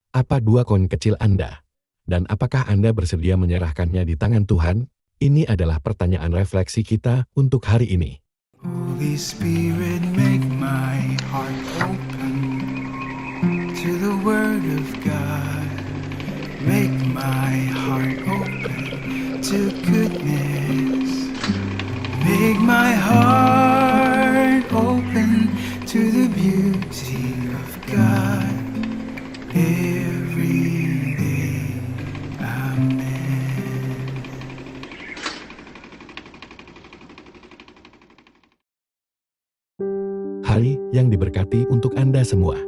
Apa 2 koin kecil Anda? Dan apakah Anda bersedia menyerahkannya di tangan Tuhan? Ini adalah pertanyaan refleksi kita untuk hari ini. Holy Spirit, make my heart open to the Word of God. Make my heart open to goodness. Make my heart open to the beauty of God every day. Amen. Hari yang diberkati untuk Anda semua.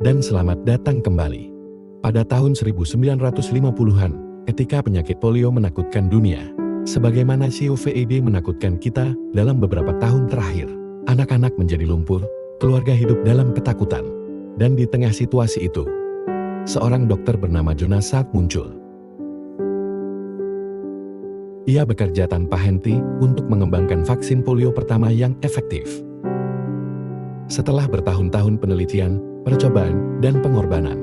Dan selamat datang kembali. Pada tahun 1950-an, ketika penyakit polio menakutkan dunia, sebagaimana COVID menakutkan kita dalam beberapa tahun terakhir, anak-anak menjadi lumpur, keluarga hidup dalam ketakutan. Dan di tengah situasi itu, seorang dokter bernama Jonas Salk muncul. Ia bekerja tanpa henti untuk mengembangkan vaksin polio pertama yang efektif. Setelah bertahun-tahun penelitian, percobaan, dan pengorbanan,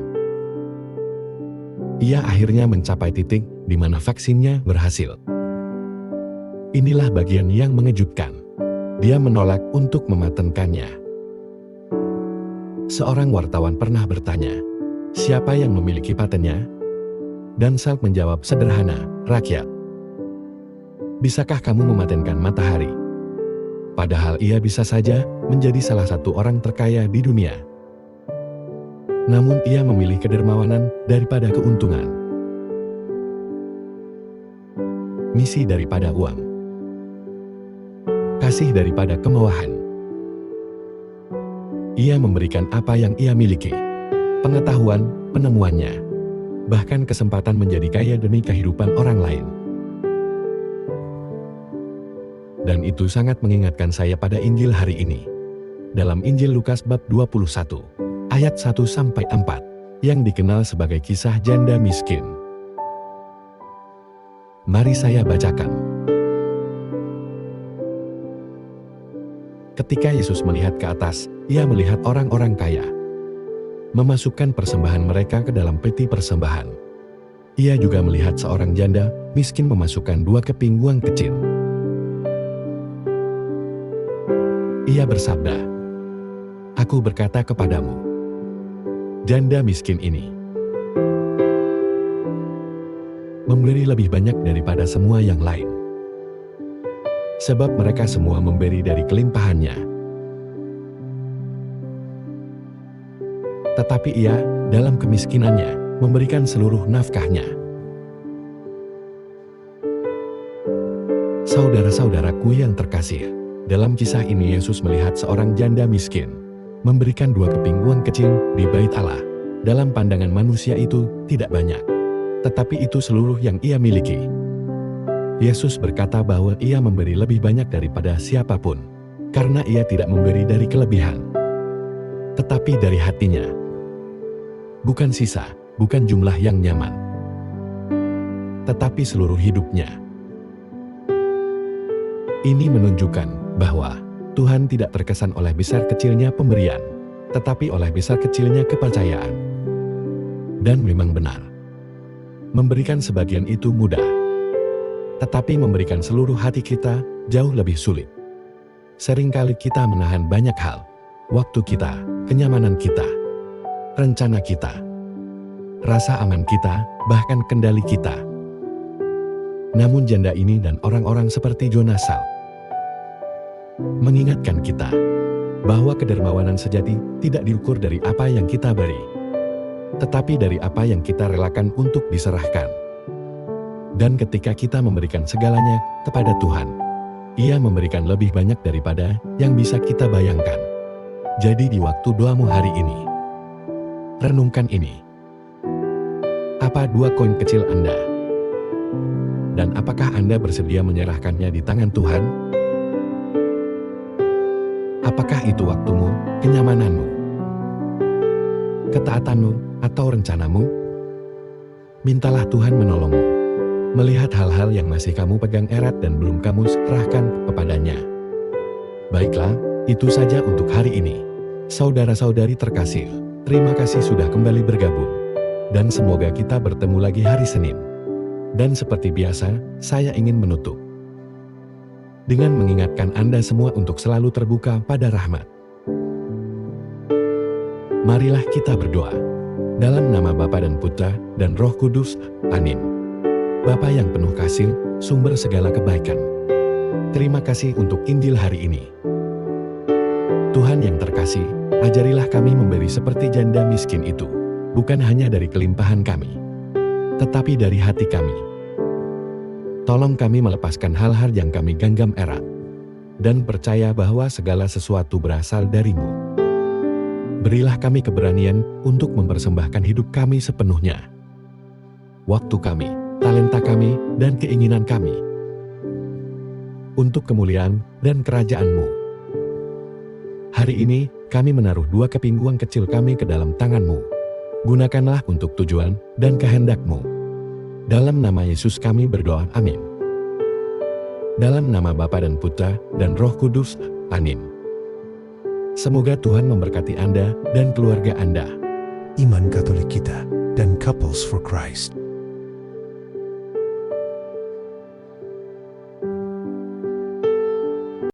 ia akhirnya mencapai titik di mana vaksinnya berhasil. Inilah bagian yang mengejutkan. Dia menolak untuk mematenkannya. Seorang wartawan pernah bertanya, siapa yang memiliki patennya? Dan Salk menjawab sederhana, rakyat. Bisakah kamu mematenkan matahari? Padahal ia bisa saja menjadi salah satu orang terkaya di dunia. Namun ia memilih kedermawanan daripada keuntungan. Misi daripada uang. Kasih daripada kemewahan. Ia memberikan apa yang ia miliki. Pengetahuan, penemuannya. Bahkan kesempatan menjadi kaya demi kehidupan orang lain. Dan itu sangat mengingatkan saya pada Injil hari ini. Dalam Injil Lukas bab 21. Ayat 1-4, yang dikenal sebagai kisah janda miskin. Mari saya bacakan. Ketika Yesus melihat ke atas, ia melihat orang-orang kaya memasukkan persembahan mereka ke dalam peti persembahan. Ia juga melihat seorang janda miskin memasukkan 2 keping uang kecil. Ia bersabda, "Aku berkata kepadamu, janda miskin ini memberi lebih banyak daripada semua yang lain. Sebab mereka semua memberi dari kelimpahannya. Tetapi ia, dalam kemiskinannya, memberikan seluruh nafkahnya." Saudara-saudaraku yang terkasih, dalam kisah ini Yesus melihat seorang janda miskin memberikan 2 keping uang kecil di bait Allah. Dalam pandangan manusia itu tidak banyak, tetapi itu seluruh yang ia miliki. Yesus berkata bahwa ia memberi lebih banyak daripada siapapun, karena ia tidak memberi dari kelebihan, tetapi dari hatinya. Bukan sisa, bukan jumlah yang nyaman, tetapi seluruh hidupnya. Ini menunjukkan bahwa Tuhan tidak terkesan oleh besar kecilnya pemberian, tetapi oleh besar kecilnya kepercayaan. Dan memang benar, memberikan sebagian itu mudah, tetapi memberikan seluruh hati kita jauh lebih sulit. Seringkali kita menahan banyak hal, waktu kita, kenyamanan kita, rencana kita, rasa aman kita, bahkan kendali kita. Namun janda ini dan orang-orang seperti Jonas Salk mengingatkan kita bahwa kedermawanan sejati tidak diukur dari apa yang kita beri, tetapi dari apa yang kita relakan untuk diserahkan. Dan ketika kita memberikan segalanya kepada Tuhan, Ia memberikan lebih banyak daripada yang bisa kita bayangkan. Jadi di waktu doamu hari ini, renungkan ini. Apa 2 koin kecil Anda? Dan apakah Anda bersedia menyerahkannya di tangan Tuhan? Apakah itu waktumu, kenyamananmu, ketaatanmu, atau rencanamu? Mintalah Tuhan menolongmu melihat hal-hal yang masih kamu pegang erat dan belum kamu serahkan kepadanya. Baiklah, itu saja untuk hari ini. Saudara-saudari terkasih, terima kasih sudah kembali bergabung. dan semoga kita bertemu lagi hari Senin. Dan seperti biasa, saya ingin menutup dengan mengingatkan Anda semua untuk selalu terbuka pada rahmat. Marilah kita berdoa. Dalam nama Bapa dan Putra dan Roh Kudus, amin. Bapa yang penuh kasih, sumber segala kebaikan, terima kasih untuk Injil hari ini. Tuhan yang terkasih, ajarilah kami memberi seperti janda miskin itu, bukan hanya dari kelimpahan kami, tetapi dari hati kami. Tolong kami melepaskan hal-hal yang kami genggam erat, dan percaya bahwa segala sesuatu berasal dari-Mu. Berilah kami keberanian untuk mempersembahkan hidup kami sepenuhnya. Waktu kami, talenta kami, dan keinginan kami. Untuk kemuliaan dan kerajaan-Mu. Hari ini, kami menaruh 2 keping uang kecil kami ke dalam tangan-Mu. Gunakanlah untuk tujuan dan kehendak-Mu. Dalam nama Yesus kami berdoa, amin. Dalam nama Bapa dan Putra dan Roh Kudus, amin. Semoga Tuhan memberkati Anda dan keluarga Anda. Iman Katolik kita dan Couples for Christ.